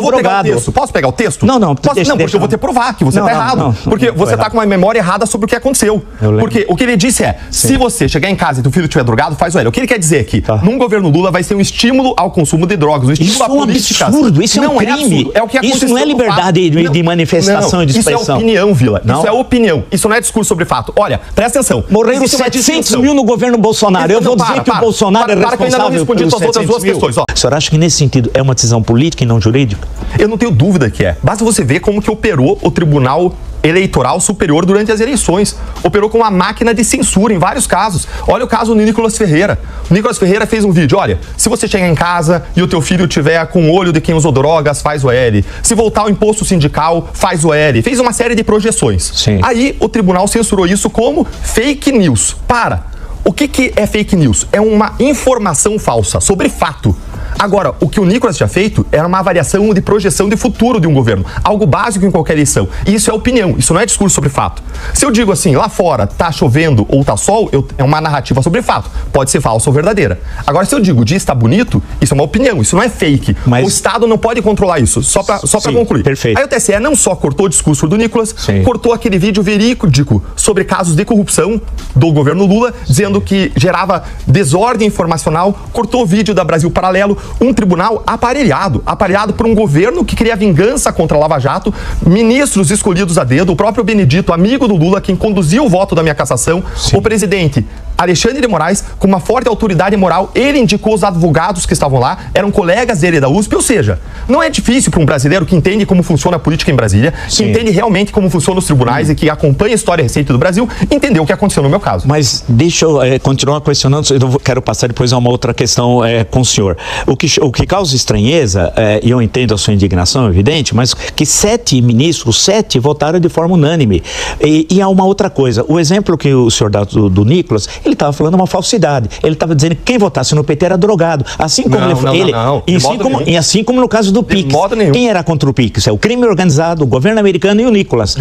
vou pegar o texto. Posso pegar o texto? Não, porque eu vou ter que provar que você está errado. Porque você está com uma memória errada sobre o que aconteceu. Porque o que ele disse é, se você chegar em casa e teu filho estiver drogado, faz o L. O que ele quer dizer aqui? Num governo Lula vai ser um estímulo ao consumo de drogas, um estímulo à política. Isso é um absurdo, isso é um crime. É o que aconteceu. Isso não é liberdade de manifestação e de expressão. Isso é opinião, Vila. Isso é opinião. Isso não é discurso sobre fato. Olha, presta atenção. Morreram 700 mil no governo Bolsonaro. Eu vou dizer que o Bolsonaro é responsável pelos 700 mil. O senhor acha que nesse sentido é uma decisão política e não jurídica? Eu não tenho dúvida que é. Basta você ver como que operou o Tribunal Eleitoral Superior durante as eleições. Operou com uma máquina de censura em vários casos. Olha o caso do Nicolas Ferreira. O Nicolas Ferreira fez um vídeo. Olha, se você chegar em casa e o teu filho tiver com o olho de quem usou drogas, faz o L. Se voltar ao imposto sindical, faz o L. Fez uma série de projeções. Sim. Aí o tribunal censurou isso como fake news. O que é fake news? É uma informação falsa sobre fato. Agora, o que o Nicolas tinha feito era uma avaliação de projeção de futuro de um governo. Algo básico em qualquer eleição. E isso é opinião, isso não é discurso sobre fato. Se eu digo assim, lá fora tá chovendo ou tá sol, é uma narrativa sobre fato. Pode ser falsa ou verdadeira. Agora, se eu digo o dia está bonito, isso é uma opinião, isso não é fake. Mas o Estado não pode controlar isso. Só pra concluir. Perfeito. Aí o TSE não só cortou o discurso do Nicolas, cortou aquele vídeo verídico sobre casos de corrupção do governo Lula, dizendo que gerava desordem informacional, cortou o vídeo da Brasil Paralelo, um tribunal aparelhado por um governo que queria vingança contra a Lava Jato, ministros escolhidos a dedo, o próprio Benedito, amigo do Lula, quem conduziu o voto da minha cassação, o presidente Alexandre de Moraes, com uma forte autoridade moral, ele indicou os advogados que estavam lá, eram colegas dele da USP, ou seja, não é difícil para um brasileiro que entende como funciona a política em Brasília, que entende realmente como funcionam os tribunais e que acompanha a história recente do Brasil, entender o que aconteceu no meu caso. Mas deixa eu continuar questionando, eu quero passar depois a uma outra questão com o senhor. O que causa estranheza, e eu entendo a sua indignação, evidente, mas que 7 ministros votaram de forma unânime. E há uma outra coisa, o exemplo que o senhor dá do Nicolas, ele estava falando uma falsidade. Ele estava dizendo que quem votasse no PT era drogado. Assim como assim como no caso do PIX. Quem era contra o PIX? É o crime organizado, o governo americano e o Nicolas.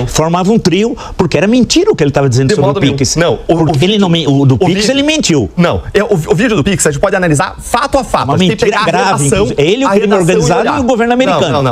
Formavam um trio, porque era mentira o que ele estava dizendo sobre o PIX. Do PIX ele mentiu. Não, o vídeo do PIX a gente pode analisar fato a fato. Uma mentira grave. Ele, o crime organizado e o governo americano.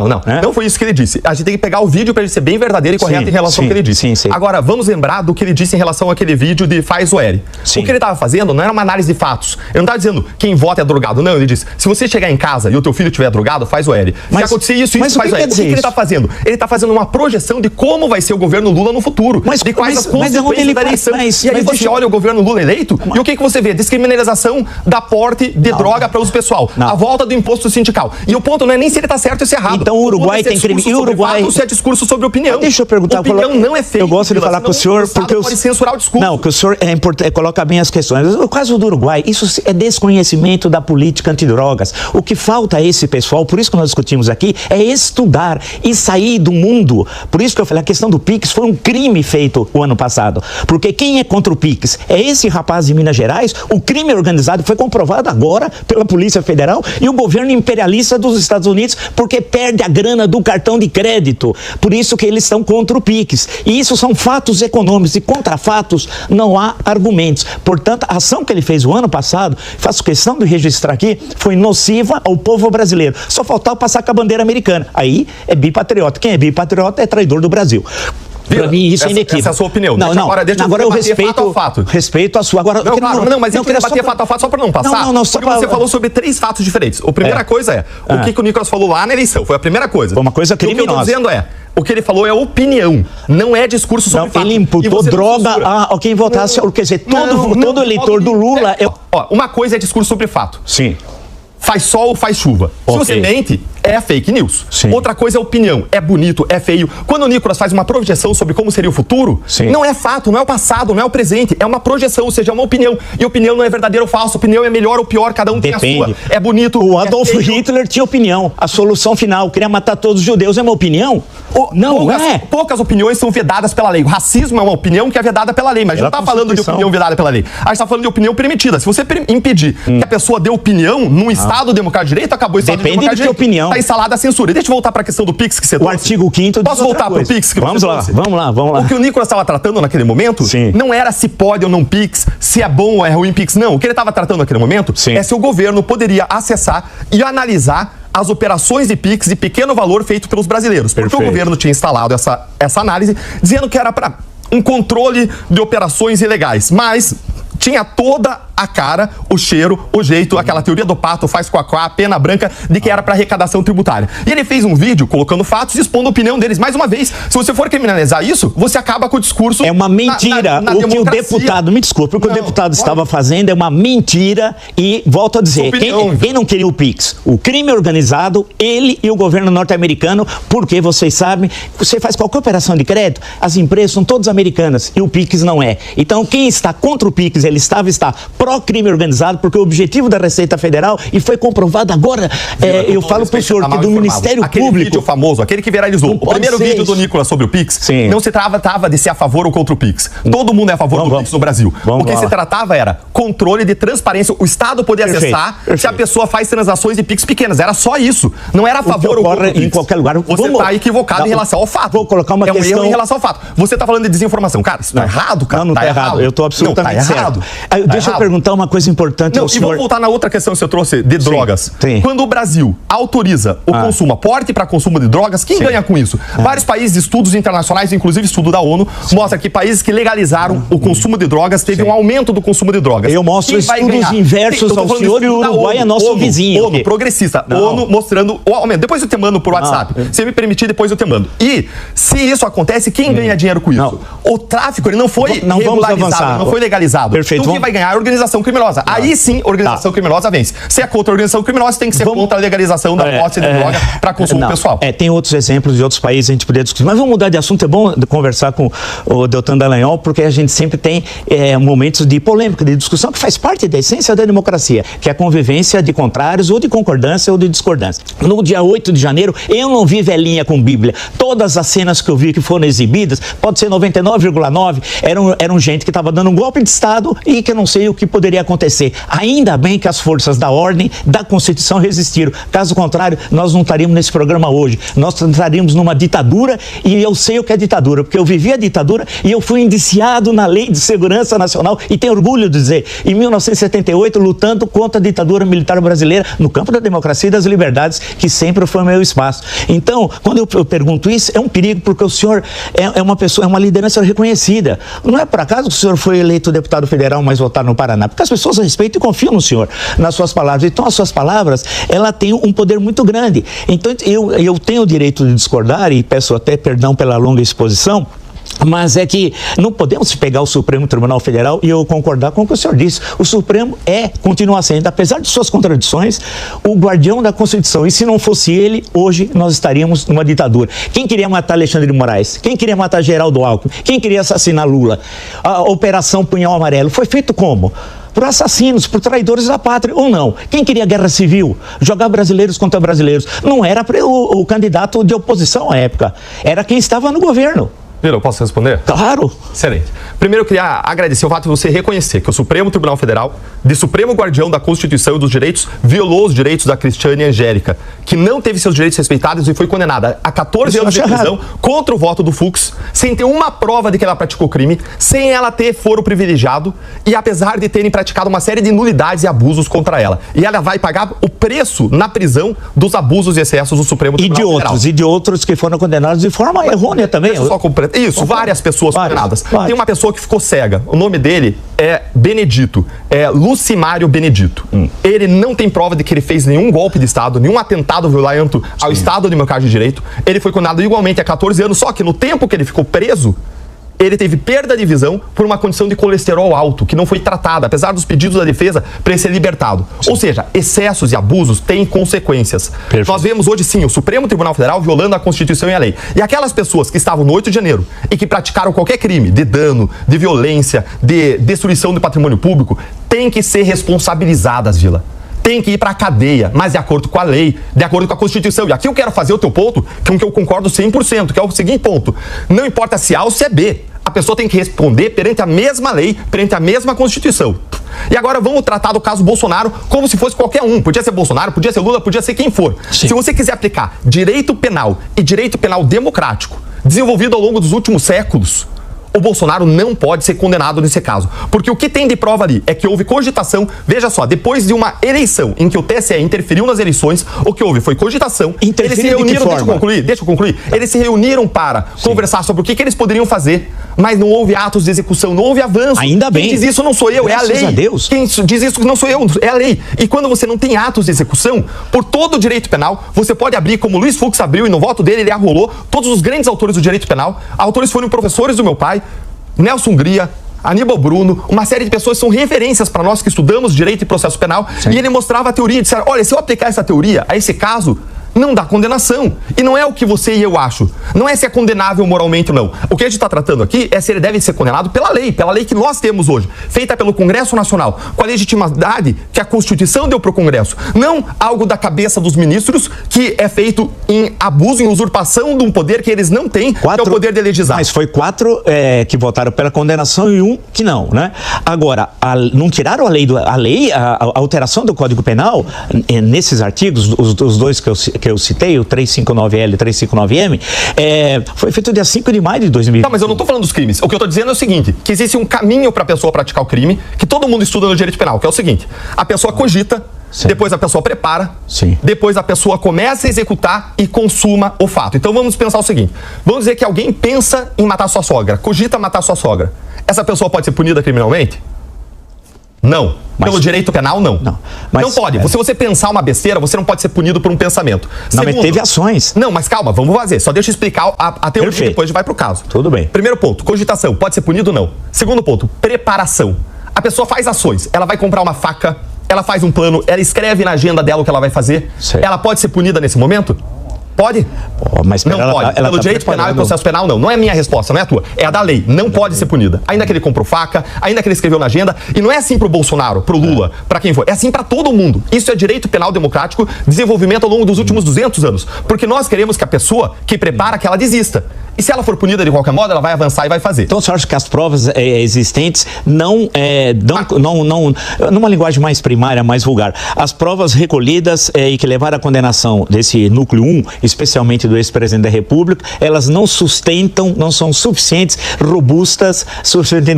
Não foi isso que ele disse. A gente tem que pegar o vídeo para ele ser bem verdadeiro e correto em relação ao que ele disse. Agora, vamos lembrar do que ele disse em relação àquele vídeo de faz o L. O que ele estava fazendo não era uma análise de fatos. Ele não estava dizendo quem vota é drogado. Não, ele disse, se você chegar em casa e o teu filho estiver drogado, faz o L. Se acontecer isso, faz o L. O que ele está fazendo? Ele está fazendo uma projeção de como vai ser o governo Lula no futuro. De quais as consequências da eleição. E aí você olha o governo Lula eleito e o que você vê? Descriminalização da porte de droga para uso pessoal. A volta do imposto sindical. E o ponto não é nem se ele está certo ou se é errado. Então o Uruguai tem crime. E o Uruguai... Isso é discurso sobre opinião. Deixa eu perguntar. Opinião não é fake. Eu gosto de falar com o senhor porque pode censurar o discurso. Não, que o senhor coloca bem as questões. O caso do Uruguai, isso é desconhecimento da política antidrogas. O que falta a esse pessoal, por isso que nós discutimos aqui, é estudar e sair do mundo. Por isso que eu falei, a questão do PIX foi um crime feito o ano passado. Porque quem é contra o PIX? É esse rapaz de Minas Gerais. O crime organizado foi comprovado agora pela Polícia Federal e o governo imperialista dos Estados Unidos, porque perde a grana do cartão de crédito. Por isso que eles estão contra o PIX. E isso são fatos econômicos. E contra fatos não há argumentos. Portanto, a ação que ele fez o ano passado, faço questão de registrar aqui, foi nociva ao povo brasileiro. Só faltava passar com a bandeira americana. Aí é bipatriota. Quem é bipatriota é traidor do Brasil. Para mim, isso é inequívoco. Essa é a sua opinião. Agora eu respeito a sua. Agora, mas eu queria bater fato a fato só para não passar. Porque você falou sobre 3 fatos diferentes. A primeira coisa é o que o Nicolas falou lá na eleição. Foi a primeira coisa. Foi uma coisa criminosa. O que eu estou dizendo é, o que ele falou é opinião, não é discurso sobre fato. Ele imputou droga a quem votasse. Quer dizer, todo eleitor do Lula... Uma coisa é discurso sobre fato. Sim. Faz sol, faz chuva. Se você mente, é fake news. Outra coisa é opinião. É bonito, é feio. Quando o Nicolas faz uma projeção sobre como seria o futuro, não é fato, não é o passado, não é o presente. É uma projeção, ou seja, é uma opinião. E opinião não é verdadeira ou falsa. Opinião é melhor ou pior, cada um tem a sua. É bonito. O Adolf Hitler tinha opinião. A solução final, queria matar todos os judeus, é uma opinião? Poucas opiniões são vedadas pela lei. O racismo é uma opinião que é vedada pela lei, mas a gente não está falando de opinião vedada pela lei. A gente está falando de opinião permitida. Se você impedir que a pessoa dê opinião num Estado democrático de direito, acabou o Estado democrático de direito. Opinião. Está instalada a censura. E deixa eu voltar para a questão do PIX que você trouxe. O artigo 5º Posso voltar para o PIX? Vamos lá. O que o Nicolas estava tratando naquele momento não era se pode ou não PIX, se é bom ou é ruim PIX. Não. O que ele estava tratando naquele momento é se o governo poderia acessar e analisar as operações de Pix de pequeno valor feito pelos brasileiros. Porque o governo tinha instalado essa análise dizendo que era para um controle de operações ilegais, mas tinha toda a cara, o cheiro, o jeito, aquela teoria do pato faz coacá, pena branca, de que era para arrecadação tributária. E ele fez um vídeo colocando fatos e expondo a opinião deles. Mais uma vez, se você for criminalizar isso, você acaba com o discurso... É uma mentira. O que o deputado, me desculpe, o que o deputado estava fazendo é uma mentira e, volto a dizer, quem não queria o Pix? O crime organizado, ele e o governo norte-americano, porque vocês sabem, você faz qualquer operação de crédito, as empresas são todas americanas e o Pix não é. Então, quem está contra o Pix, ele está pró-crime organizado, porque o objetivo da Receita Federal, e foi comprovado agora, eu falo para o senhor que do Ministério Público... Aquele vídeo famoso, aquele que viralizou, o primeiro vídeo do Nicolas sobre o Pix, não se tratava de ser a favor ou contra o Pix. Todo mundo é a favor do Pix no Brasil. O que se tratava era controle de transparência, o Estado poder acessar se a pessoa faz transações de Pix pequenas. Era só isso. Não era a favor ou contra o Pix. Em qualquer lugar. Você está equivocado em relação ao fato. Vou colocar uma questão... erro em relação ao fato. Você está falando de desinformação. Cara, isso tá errado, cara. Não está errado. Eu estou absolutamente certo. Deixa eu perguntar uma coisa importante ao senhor. E vou voltar na outra questão que você trouxe de drogas. Quando o Brasil autoriza o consumo, porte para consumo de drogas, quem ganha com isso? Vários países, estudos internacionais, inclusive estudo da ONU, mostra que países que legalizaram o consumo de drogas teve um aumento do consumo de drogas. Eu mostro estudos inversos ao senhor e o Uruguai é nosso vizinho. ONU, progressista. ONU mostrando o aumento. Depois eu te mando por WhatsApp. Se me permitir, depois eu te mando. E se isso acontece, quem ganha dinheiro com isso? O tráfico, ele não foi regularizado, não foi legalizado. Perfeito. Então quem vai ganhar é a organização criminosa. Aí sim, a organização criminosa vence. Se é contra a organização criminosa, tem que ser contra a legalização da posse de droga para consumo pessoal. Tem outros exemplos de outros países, a gente poderia discutir. Mas vamos mudar de assunto. É bom conversar com o Deltan Dallagnol, porque a gente sempre tem momentos de polêmica, de discussão, que faz parte da essência da democracia, que é a convivência de contrários, ou de concordância, ou de discordância. No dia 8 de janeiro, eu não vi velhinha com Bíblia. Todas as cenas que eu vi que foram exibidas, pode ser 99,9, eram gente que estava dando um golpe de Estado e que eu não sei o que poderia acontecer. Ainda bem que as forças da ordem, da Constituição resistiram. Caso contrário, nós não estaríamos nesse programa hoje. Nós estaríamos numa ditadura, e eu sei o que é ditadura, porque eu vivi a ditadura e eu fui indiciado na Lei de Segurança Nacional e tenho orgulho de dizer, em 1978, lutando contra a ditadura militar brasileira no campo da democracia e das liberdades, que sempre foi o meu espaço. Então, quando eu pergunto isso, é um perigo, porque o senhor é uma pessoa, é uma liderança reconhecida. Não é por acaso que o senhor foi eleito deputado federal, mas votado no Paraná, porque as pessoas respeitam e confiam no senhor, nas suas palavras. Então, as suas palavras, ela tem um poder muito grande. Então, eu tenho o direito de discordar, e peço até perdão pela longa exposição, mas é que não podemos pegar o Supremo Tribunal Federal e eu concordar com o que o senhor disse. O Supremo continua sendo, apesar de suas contradições, o guardião da Constituição. E se não fosse ele, hoje nós estaríamos numa ditadura. Quem queria matar Alexandre de Moraes? Quem queria matar Geraldo Alckmin? Quem queria assassinar Lula? A Operação Punhal Amarelo foi feito como? Por assassinos, por traidores da pátria, ou não? Quem queria guerra civil? Jogar brasileiros contra brasileiros? Não era o candidato de oposição à época, era quem estava no governo. Vila, eu posso responder? Claro. Excelente. Primeiro, eu queria agradecer o fato de você reconhecer que o Supremo Tribunal Federal, de Supremo Guardião da Constituição e dos Direitos, violou os direitos da Cristiane Angélica, que não teve seus direitos respeitados e foi condenada a 14 anos de prisão contra o voto do Fux, sem ter uma prova de que ela praticou crime, sem ela ter foro privilegiado e apesar de terem praticado uma série de nulidades e abusos contra ela. E ela vai pagar o preço na prisão dos abusos e excessos do Supremo Tribunal Federal. E de outros que foram condenados de forma errônea também. Deixa eu só completar. Isso, várias pessoas condenadas. Tem uma pessoa que ficou cega. O nome dele é Benedito. É Lucimário Benedito. Ele não tem prova de que ele fez nenhum golpe de Estado, nenhum atentado violento ao Estado Democrático de Direito. Ele foi condenado igualmente a 14 anos, só que no tempo que ele ficou preso, ele teve perda de visão por uma condição de colesterol alto, que não foi tratada, apesar dos pedidos da defesa para ele ser libertado. Ou seja, excessos e abusos têm consequências. Nós vemos hoje, sim, o Supremo Tribunal Federal violando a Constituição e a lei. E aquelas pessoas que estavam no 8 de janeiro e que praticaram qualquer crime de dano, de violência, de destruição do patrimônio público, têm que ser responsabilizadas, Vila. Tem que ir para a cadeia, mas de acordo com a lei, de acordo com a Constituição. E aqui eu quero fazer o teu ponto, com que eu concordo 100%, que é o seguinte ponto. Não importa se A ou se é B, a pessoa tem que responder perante a mesma lei, perante a mesma Constituição. E agora vamos tratar do caso Bolsonaro como se fosse qualquer um. Podia ser Bolsonaro, podia ser Lula, podia ser quem for. Sim. Se você quiser aplicar direito penal e direito penal democrático, desenvolvido ao longo dos últimos séculos, o Bolsonaro não pode ser condenado nesse caso. Porque o que tem de prova ali é que houve cogitação. Veja só, depois de uma eleição em que o TSE interferiu nas eleições, o que houve foi cogitação. Eles se reuniram, deixa eu concluir. Eles se reuniram para conversar sobre o que eles poderiam fazer, mas não houve atos de execução, não houve avanço. Ainda bem. Quem diz isso não sou eu, Graças é a lei. a Deus. Quem diz isso não sou eu, é a lei. E quando você não tem atos de execução, por todo o direito penal, você pode abrir, como Luiz Fux abriu, e no voto dele ele arrolou todos os grandes autores do direito penal. Autores foram professores do meu pai, Nelson Gria, Aníbal Bruno, uma série de pessoas que são referências para nós que estudamos direito e processo penal. Sim. E ele mostrava a teoria, disseram, olha, se eu aplicar essa teoria a esse caso, não dá condenação. E não é o que você e eu acho. Não é se é condenável moralmente ou não. O que a gente está tratando aqui é se ele deve ser condenado pela lei que nós temos hoje, feita pelo Congresso Nacional, com a legitimidade que a Constituição deu para o Congresso. Não algo da cabeça dos ministros que é feito em abuso, em usurpação de um poder que eles não têm, que é o poder de legislar. Mas foi 4 que votaram pela condenação e 1 que não, né? Agora, não tiraram a alteração do Código Penal nesses artigos, os dois que eu citei, o 359L e o 359M, foi feito dia 5 de maio de 2020. Não, mas eu não estou falando dos crimes. O que eu estou dizendo é o seguinte, que existe um caminho para a pessoa praticar o crime, que todo mundo estuda no direito penal, que é o seguinte, a pessoa cogita, sim, depois a pessoa prepara, sim, depois a pessoa começa a executar e consuma o fato. Então vamos pensar o seguinte, vamos dizer que alguém pensa em matar sua sogra, cogita matar sua sogra. Essa pessoa pode ser punida criminalmente? Não. Pelo direito penal, não. Não pode. Se você pensar uma besteira, você não pode ser punido por um pensamento. Não, mas teve ações. Não, mas calma, vamos fazer. Só deixa eu explicar a teoria e depois a gente vai pro caso. Tudo bem. Primeiro ponto, cogitação. Pode ser punido? Não. Segundo ponto, preparação. A pessoa faz ações. Ela vai comprar uma faca, ela faz um plano, ela escreve na agenda dela o que ela vai fazer. Certo. Ela pode ser punida nesse momento? Pode? Mas não pode. Pelo direito penal e processo penal, não. Não é a minha resposta, não é a tua. É a da lei. Não pode ser punida. Ainda que ele comprou faca, ainda que ele escreveu na agenda. E não é assim pro Bolsonaro, pro Lula, pra quem for. É assim pra todo mundo. Isso é direito penal democrático, desenvolvimento ao longo dos últimos 200 anos. Porque nós queremos que a pessoa que prepara, que ela desista. E se ela for punida de qualquer modo, ela vai avançar e vai fazer. Então, você acha que as provas existentes numa linguagem mais primária, mais vulgar, as provas recolhidas e que levaram à condenação desse núcleo 1, especialmente do ex-presidente da República, elas não sustentam, não são suficientemente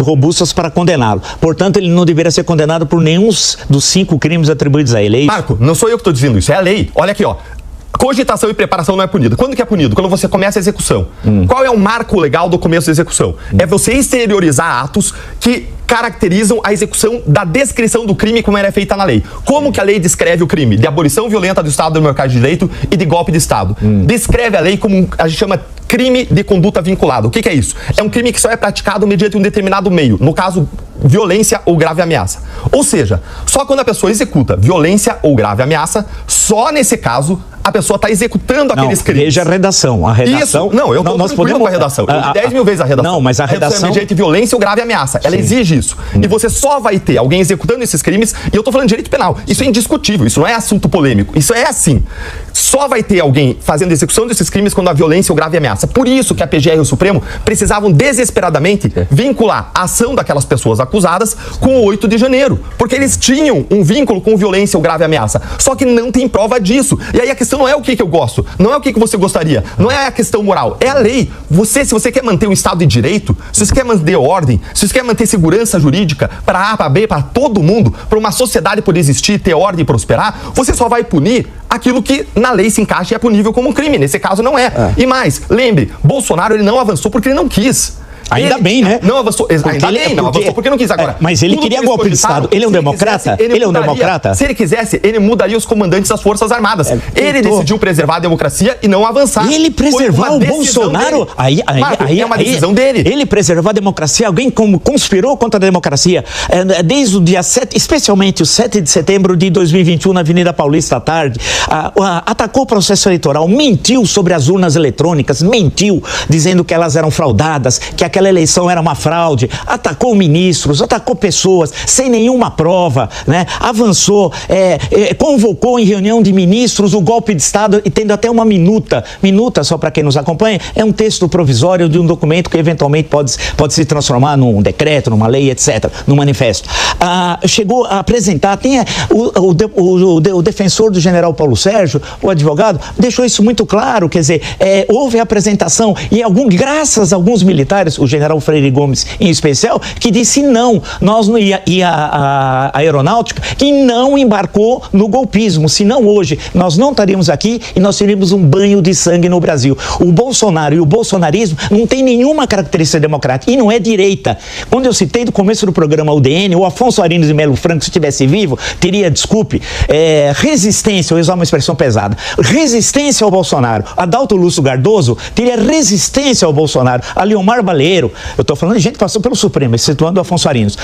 robustas para condená-lo. Portanto, ele não deveria ser condenado por nenhum dos 5 crimes atribuídos a ele. É isso? Marco, não sou eu que estou dizendo isso, é a lei. Olha aqui, ó. Cogitação e preparação não é punido. Quando que é punido? Quando você começa a execução. Qual é o marco legal do começo da execução? É você exteriorizar atos que caracterizam a execução da descrição do crime como ela é feita na lei. Como que a lei descreve o crime? De abolição violenta do Estado do mercado de direito e de golpe de Estado. Descreve a lei como a gente chama crime de conduta vinculada. O que é isso? É um crime que só é praticado mediante um determinado meio. No caso, violência ou grave ameaça. Ou seja, só quando a pessoa executa violência ou grave ameaça, só nesse caso a pessoa está executando aqueles crimes. Veja a redação. A redação... Isso. Não, eu estou tranquilo com a redação. Eu li 10 mil vezes a redação. Não, mas a redação... é mediante violência ou grave ameaça. Ela exige isso. E você só vai ter alguém executando esses crimes, e eu estou falando de direito penal. Isso é indiscutível, isso não é assunto polêmico. Isso é assim. Só vai ter alguém fazendo execução desses crimes quando a violência ou grave ameaça. Por isso que a PGR e o Supremo precisavam desesperadamente vincular a ação daquelas pessoas acusadas com o 8 de janeiro. Porque eles tinham um vínculo com violência ou grave ameaça. Só que não tem prova disso. E aí a questão não é o que eu gosto, não é o que você gostaria, não é a questão moral, é a lei. Se você quer manter um Estado de Direito, se você quer manter ordem, se você quer manter segurança jurídica para A, para B, para todo mundo, para uma sociedade poder existir, ter ordem e prosperar, você só vai punir aquilo que na lei se encaixa e é punível como um crime. Nesse caso não é. E mais, lembre, Bolsonaro ele não avançou porque ele não quis. Ainda bem, né? Não avançou. Ainda bem, não avançou porque não quis agora. Mas ele queria golpe de Estado. Ele é um democrata? Ele é um democrata? Se ele quisesse, ele mudaria os comandantes das Forças Armadas. Ele decidiu preservar a democracia e não avançar. Ele preservar o Bolsonaro? Aí é uma decisão dele. Ele preservar a democracia? Alguém como conspirou contra a democracia desde o dia 7, especialmente o 7 de setembro de 2021 na Avenida Paulista à tarde, atacou o processo eleitoral, mentiu sobre as urnas eletrônicas, mentiu dizendo que elas eram fraudadas, que aquela eleição era uma fraude, atacou ministros, atacou pessoas sem nenhuma prova, né? Avançou, convocou em reunião de ministros o golpe de Estado e tendo até uma minuta só para quem nos acompanha, é um texto provisório de um documento que eventualmente pode se transformar num decreto, numa lei, etc., num manifesto. Chegou a apresentar, tem o defensor do general Paulo Sérgio, o advogado, deixou isso muito claro, quer dizer, houve a apresentação e graças a alguns militares, o general Freire Gomes em especial, que disse não, nós não e a aeronáutica que não embarcou no golpismo, senão hoje nós não estaríamos aqui e nós teríamos um banho de sangue no Brasil. O Bolsonaro e o bolsonarismo não tem nenhuma característica democrática e não é direita. Quando eu citei no começo do programa UDN, o Afonso Arinos de Melo Franco, se estivesse vivo, teria, desculpe, resistência, eu usar uma expressão pesada, resistência ao Bolsonaro. Adalto Lúcio Cardoso teria resistência ao Bolsonaro. A Leomar Baleiro, eu estou falando de gente que passou pelo Supremo, excetuando o Afonso Arinos,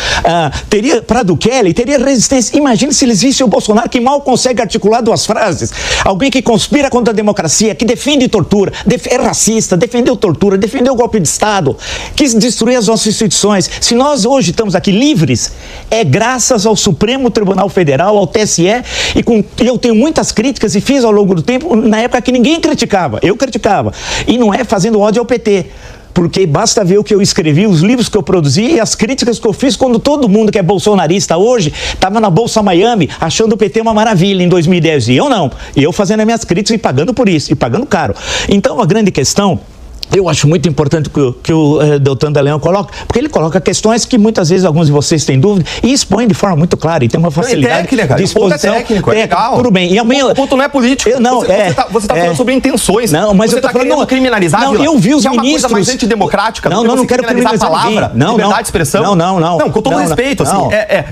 teria, Prado Kelly, teria resistência. Imagine se eles vissem o Bolsonaro que mal consegue articular duas frases. Alguém que conspira contra a democracia, que defende tortura, é racista, defendeu tortura, defendeu o golpe de Estado, quis destruir as nossas instituições. Se nós hoje estamos aqui livres, é graças ao Supremo Tribunal Federal, ao TSE, e eu tenho muitas críticas e fiz ao longo do tempo, na época que ninguém criticava, eu criticava. E não é fazendo ódio ao PT. Porque basta ver o que eu escrevi, os livros que eu produzi e as críticas que eu fiz quando todo mundo que é bolsonarista hoje estava na Bolsa Miami achando o PT uma maravilha em 2010. E eu não. E eu fazendo as minhas críticas e pagando por isso, e pagando caro. Então a grande questão... Eu acho muito importante que o Deltan Dallagnol coloque, porque ele coloca questões que muitas vezes alguns de vocês têm dúvida e expõe de forma muito clara e tem uma facilidade de exposição. É legal. Tudo bem. E amanhã, o ponto não é político. Você está falando sobre intenções. Não, mas você está querendo criminalizar. Não, eu vi os ministros. É uma coisa mais antidemocrática. Não quero criminalizar a palavra. Liberdade de expressão. Não, com todo respeito.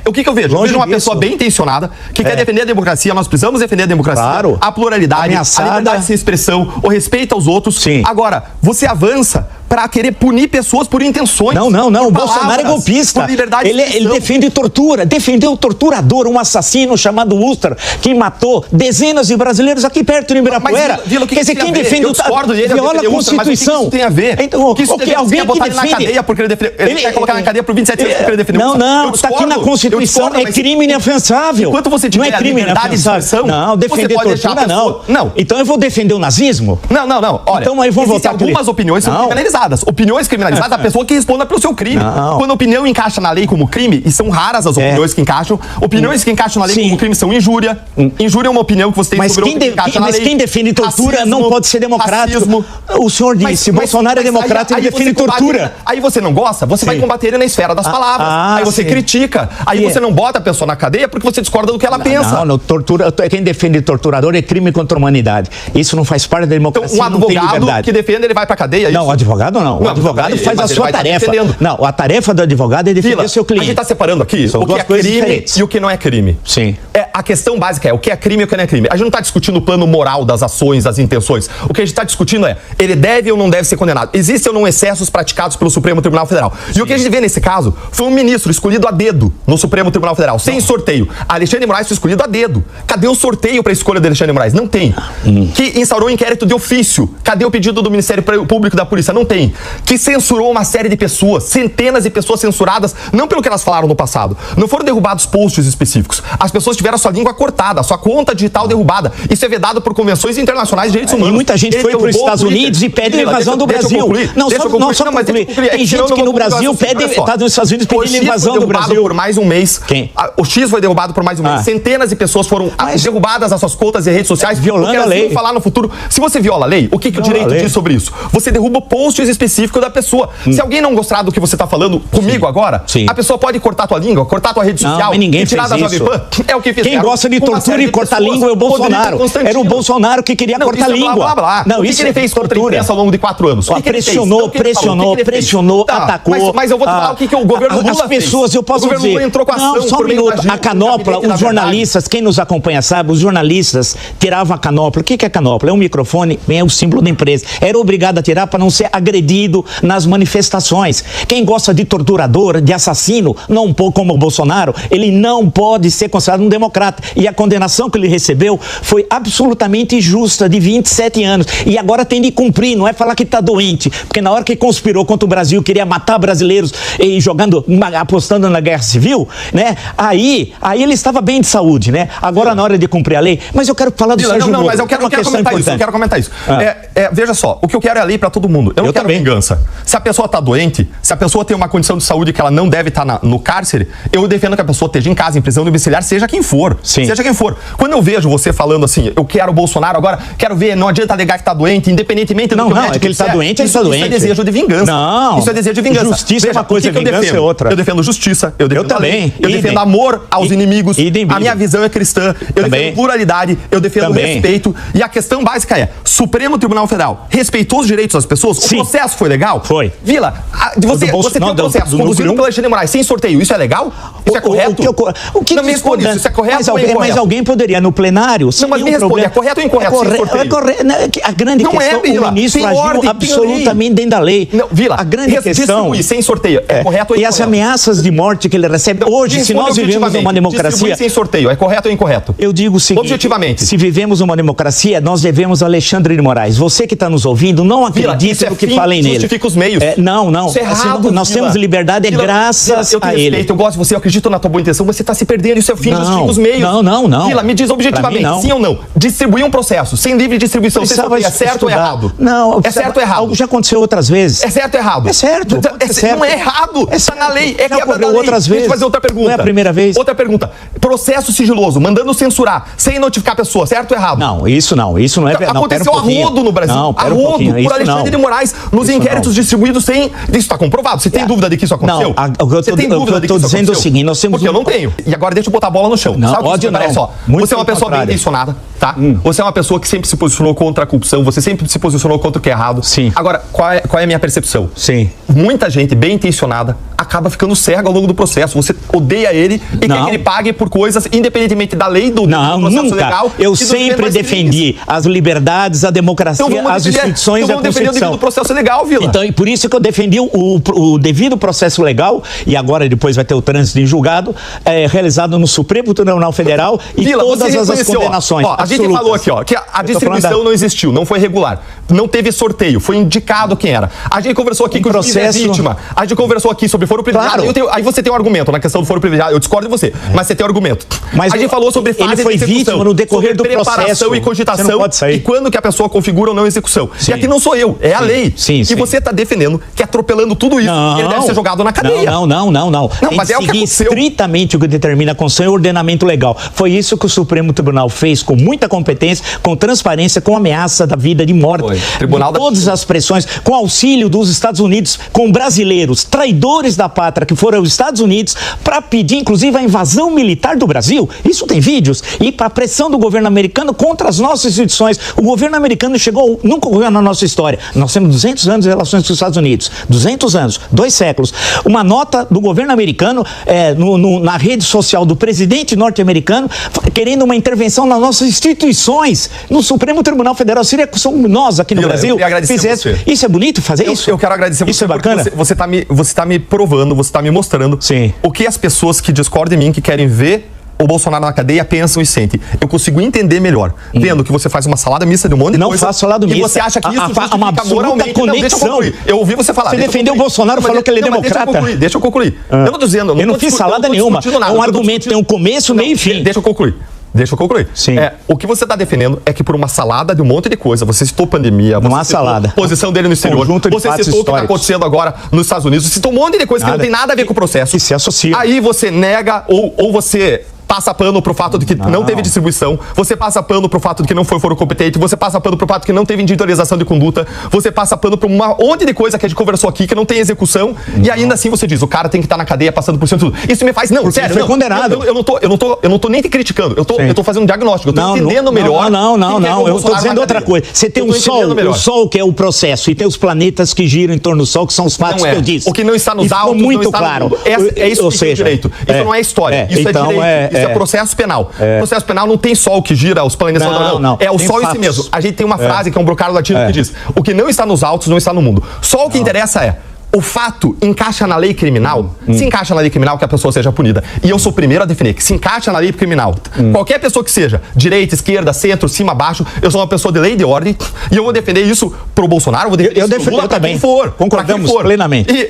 O que eu vejo? Eu vejo uma pessoa bem intencionada que quer defender a democracia. Nós precisamos defender a democracia, a pluralidade, a liberdade de expressão, o respeito aos outros. Agora, você avança para querer punir pessoas por intenções. Não, o Bolsonaro é golpista. Ele defende tortura, defendeu o torturador, um assassino chamado Ustra, que matou dezenas de brasileiros aqui perto de Ibirapuera. Quer dizer, quem defende o viola a Constituição. Mas o que isso tem a ver? Então, alguém que defende... na cadeia porque ele quer colocar na cadeia por 27 anos porque ele defendeu. Não, está aqui na Constituição, é crime inafiançável. Enquanto você tiver a liberdade de expressão, não, defender tortura não. Então eu vou defender o nazismo? Não. Olha, então aí vou votar algumas opiniões são criminalizadas. Opiniões criminalizadas, a pessoa que responda pelo seu crime. Quando a opinião encaixa na lei como crime, e são raras as opiniões que encaixam, opiniões que encaixam na lei como crime são injúria. Injúria é uma opinião que você tem sobre outra que encaixa na lei. Mas quem defende tortura não pode ser democrático. O senhor disse, Bolsonaro é democrata e defende tortura. Aí você não gosta, você vai combater ele na esfera das palavras. Aí você critica. Aí você não bota a pessoa na cadeia porque você discorda do que ela pensa. Não, tortura, quem defende torturador é crime contra a humanidade. Isso não faz parte da democracia. Então, um advogado que defende, ele vai pra cadeia? Não, o advogado não. O advogado faz a sua tarefa. Não, a tarefa do advogado é defender o seu cliente. A gente está separando aqui o que é crime e o que não é crime. Sim. A questão básica é o que é crime e o que não é crime. A gente não está discutindo o plano moral das ações, das intenções. O que a gente está discutindo é, ele deve ou não deve ser condenado. Existem ou não excessos praticados pelo Supremo Tribunal Federal. E o que a gente vê nesse caso foi um ministro escolhido a dedo no Supremo Tribunal Federal, sem sorteio. Alexandre de Moraes foi escolhido a dedo. Cadê o sorteio para a escolha de Alexandre de Moraes? Não tem. Que instaurou um inquérito de ofício. Cadê o pedido do Ministério Público e da Polícia? Não tem. Que censurou uma série de pessoas, centenas de pessoas censuradas, não pelo que elas falaram no passado. Não foram derrubados posts específicos. As pessoas tiveram a sua língua cortada, a sua conta digital derrubada. Isso é vedado por convenções internacionais de direitos humanos. E muita gente foi para os Estados Unidos e pede a invasão do Brasil. Não, só concluir. Tem gente que no Brasil pede, está nos Estados Unidos pedindo a invasão do Brasil. Por mais um mês. Quem? O X foi derrubado por mais um mês. Centenas de pessoas foram derrubadas as suas contas e redes sociais. Violando a lei. Vão falar no futuro. Se você viola a lei, o que o direito diz sobre isso? Você derruba posts específicos da pessoa. Se alguém não gostar do que você está falando comigo agora, a pessoa pode cortar tua língua, cortar tua rede social e tirar da Jovem Pan. É o que fizeram. Quem gosta de tortura e cortar língua é o Bolsonaro. Era o Bolsonaro que queria cortar a língua. Não, isso ele fez contra a imprensa ao longo de 4 anos. Pressionou, atacou. Mas eu vou te falar o que o governo Lula fez. As pessoas, eu posso dizer. O governo Lula entrou com ação. Não, só um minuto. A canopla, os jornalistas, quem nos acompanha sabe, os jornalistas tiravam a canopla. O que é a canopla? É um microfone, é o símbolo da empresa. Era obrigado a tirar para não ser agredido nas manifestações. Quem gosta de torturador, de assassino, não como o Bolsonaro, ele não pode ser considerado um democrata. E a condenação que ele recebeu foi absolutamente justa, de 27 anos. E agora tem de cumprir, não é falar que está doente. Porque na hora que conspirou contra o Brasil, queria matar brasileiros e apostando na guerra civil, né? Aí ele estava bem de saúde, né? Agora na hora de cumprir a lei. Mas eu quero falar do Sérgio Moro. Mas eu quero comentar isso. Veja só, o que eu quero é a lei para todo mundo. Eu não quero quero vingança. Se a pessoa tá doente, se a pessoa tem uma condição de saúde que ela não deve estar no cárcere, eu defendo que a pessoa esteja em casa, em prisão domiciliar, seja quem for. Sim. Seja quem for. Quando eu vejo você falando assim, eu quero o Bolsonaro agora, quero ver, não adianta alegar que tá doente, independentemente do que o médico é que ele tá doente, ele tá doente. Isso é desejo de vingança. Não. Isso é desejo de vingança. Justiça é uma coisa, vingança é outra. Eu defendo justiça, eu defendo também. lei, eu defendo amor aos inimigos, a minha visão é cristã, eu defendo pluralidade, eu defendo respeito. E a questão básica é, Supremo Tribunal Federal respeitou os direitos das pessoas? Sim. O processo foi legal? Foi. Vila, você tem um processo conduzido pelo Alexandre de Moraes sem sorteio, isso é legal? Isso é correto? O que não me responde isso, isso é correto ou incorreto? Mas alguém poderia, no plenário, não, mas me responde, é correto ou incorreto sem sorteio? É correto. A grande questão, o ministro agiu absolutamente dentro da lei. Não, Vila, a grande questão... sem sorteio, é correto ou incorreto? E as ameaças de morte que ele recebe hoje, se nós vivemos numa democracia... sem sorteio, é correto ou incorreto? Eu digo o seguinte... Objetivamente. Se vivemos numa democracia, nós devemos Alexandre de Moraes. Você que está nos ouvindo, não acredite no que falem nele. Justifica os meios. Não. Isso é errado, nós temos liberdade graças a ele. Respeito, eu gosto de você, eu acredito na tua boa intenção, você está se perdendo, isso é o fim, justifica os meios. Não. Vila, me diz objetivamente, sim ou não? Distribuir um processo sem livre distribuição, você sabe, é certo ou errado? Não. É certo ou errado? Já aconteceu outras vezes. É certo ou errado? É certo. Não é errado. Está na lei. É já ocorreu outras vezes. Deixa eu fazer outra pergunta. Não é a primeira vez. Outra pergunta. Processo sigiloso, mandando censurar, sem notificar a pessoa, certo ou errado? Não, isso não é verdade. Aconteceu a rodo no Brasil. Não, a rodo por Alexandre de Moraes nos inquéritos distribuídos sem... Isso está comprovado. Você tem dúvida de que isso aconteceu? Não, eu estou dizendo o seguinte, nós temos... Porque eu não tenho. E agora deixa eu botar a bola no chão. Não, sabe ódio não. Só? Você é uma pessoa bem intencionada, tá? Você é uma pessoa que sempre se posicionou contra a corrupção, você sempre se posicionou contra o que é errado. Sim. Agora, qual é a minha percepção? Sim. Muita gente bem intencionada acaba ficando cega ao longo do processo. Você odeia ele e quer que ele pague por coisas, independentemente da lei do processo legal. Eu sempre defendi as liberdades, a democracia, as instituições e a Constituição. Defender o devido processo legal, Vila. Então, e por isso que eu defendi o devido processo legal, e agora depois vai ter o trânsito em julgado, realizado no Supremo Tribunal Federal e Vila, todas as condenações. A gente falou aqui, que a distribuição não existiu, não foi regular, não teve sorteio, foi indicado quem era. A gente conversou aqui que o juiz é vítima. A gente conversou aqui sobre foro privilegiado. Claro. Aí você tem um argumento na questão do foro privilegiado. Eu discordo de você, mas você tem um argumento. Mas a gente falou sobre fase ele foi de execução, vítima no decorrer do preparação e cogitação e quando que a pessoa configura ou não execução. Sim. E aqui não sou eu, é a lei. Sim. E você está defendendo que atropelando tudo isso, ele deve ser jogado na cadeia. Não. Tem mas que seguir estritamente o que determina a Constituição e o ordenamento legal. Foi isso que o Supremo Tribunal fez com muita competência, com transparência, com ameaça da vida de morte. Tribunal de todas as pressões, com auxílio dos Estados Unidos, com brasileiros, traidores da pátria que foram aos Estados Unidos para pedir, inclusive, a invasão militar do Brasil. Isso tem vídeos. E para a pressão do governo americano contra as nossas instituições. O governo americano chegou, nunca ocorreu na nossa história. Nós temos 200 anos de relações com os Estados Unidos. 200 anos, 2 séculos. Uma nota do governo americano na rede social do presidente norte-americano querendo uma intervenção nas nossas instituições, no Supremo Tribunal Federal. Seria nós aqui no Brasil fizesse. Isso é bonito fazer isso? Eu quero agradecer você. Isso é bacana? Você está me provando, você está me mostrando o que as pessoas que discordam de mim, que querem ver o Bolsonaro na cadeia, pensam e sentem. Eu consigo entender melhor, vendo que você faz uma salada mista de um monte de coisa. Não faço salada mista. E você acha que isso justifica uma absoluta conexão. Não, deixa eu concluir. Eu ouvi você falar. Você defendeu o Bolsonaro, falou que ele é democrata. Deixa eu concluir. Eu não estou dizendo... Eu não fiz salada nenhuma. É um argumento, tem um começo, meio e fim. Deixa eu concluir. Sim. O que você está defendendo é que por uma salada de um monte de coisa, você citou pandemia, não há salada. Posição dele no exterior, você citou o que está acontecendo agora nos Estados Unidos, você citou um monte de coisa que não tem nada a ver com o processo. Que se associa. Aí você nega ou você passa pano pro fato de que não teve distribuição, você passa pano pro fato de que não foi foro competente, você passa pano pro fato de que não teve individualização de conduta, você passa pano pra um monte de coisa que a gente conversou aqui que não tem execução, e ainda assim você diz, o cara tem que estar na cadeia passando por cima de tudo. Isso me faz, porque sério, foi condenado. Eu não tô nem te criticando, eu tô fazendo um diagnóstico, eu tô entendendo melhor. Não, eu tô dizendo outra coisa. Você tem o Sol que é o processo, e tem os planetas que giram em torno do Sol, que são os fatos que eu disse. O que não está nos autos, muito não está claro. É isso que é direito. Isso não é história, isso é direito. Isso é processo penal. Processo penal não tem sol que gira os planetas. Não. É o sol em si mesmo. A gente tem uma frase que é um brocado latino que diz: o que não está nos autos não está no mundo. Só o que interessa é: o fato encaixa na lei criminal? Se encaixa na lei criminal, que a pessoa seja punida. E eu sou o primeiro a definir que se encaixa na lei criminal. Qualquer pessoa que seja, direita, esquerda, centro, cima, baixo, eu sou uma pessoa de lei e de ordem, e eu vou defender isso pro Bolsonaro, vou defender isso pro Lula, pra quem for. Concordamos plenamente.